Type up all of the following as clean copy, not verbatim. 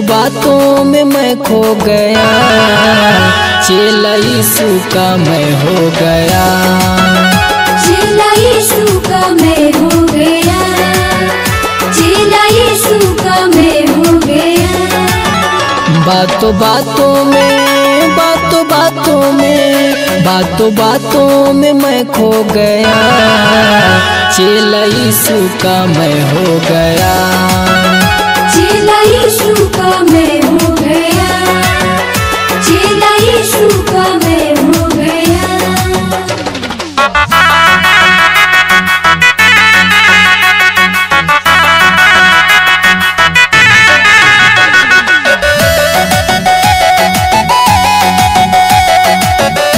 बातों में मैं खो गया, चेला यीशु का मैं हो गया। चेला यीशु का मैं हो गया, चेला यीशु का मैं हो गया। बातों में मैं खो गया, चेला यीशु का मैं हो गया। चेला यीशु का मैं हो गया, चेला यीशु का मैं हो गया।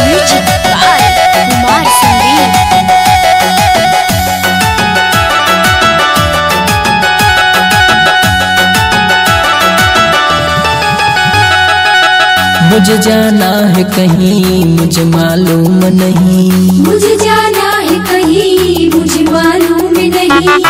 Music by Kumar Sandeep. मुझे जाना है कहीं मुझे मालूम नहीं, मुझे जाना है कहीं मुझे मालूम नहीं।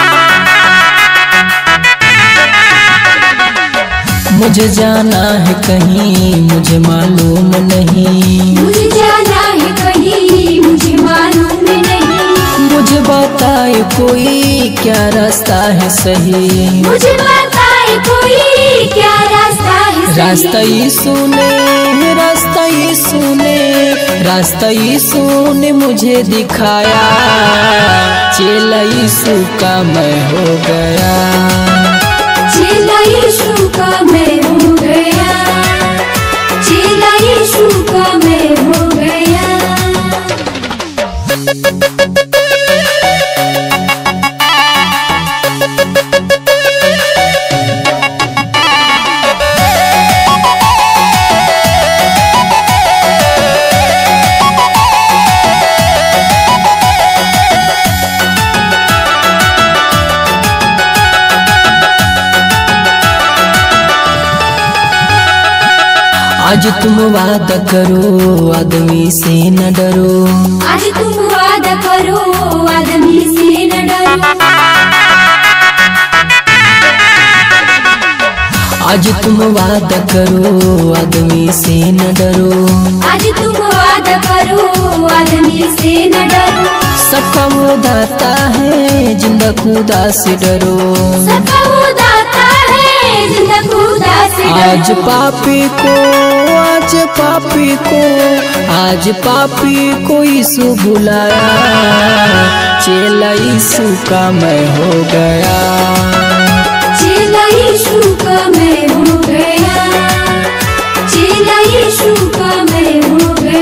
मुझे जाना है कहीं मुझे मालूम नहीं, मुझे जाना है कहीं मुझे मालूम नहीं। मुझे बताए कोई क्या रास्ता है सही, मुझे बताए कोई क्या रास्ता है सही। रास्ता यीशु ने, रास्ता यीशु ने, रास्ता यीशु ने मुझे दिखाया, चेला यीशु का मैं हो गया। चेला यीशु का मैं हो गया, चेला यीशु का मैं हो गया। आज तुम वादा करो आदमी से न डरो, आज तुम वादा करो आदमी से न डरो। आज तुम वादा करो आदमी से न डरो, आज तुम वादा करो आदमी से न डरो। सबका वो दाता है जिंदा खुदा से डरो, सबका वो दाता है जिंदा खुदा से डरो। आज पापी को, आज पापी को, आज पापी को यीशु बुलाया, चेला यीशु का मैं हो गया। चेला यीशु का मैं हो गया, चेला यीशु का मैं हो गया।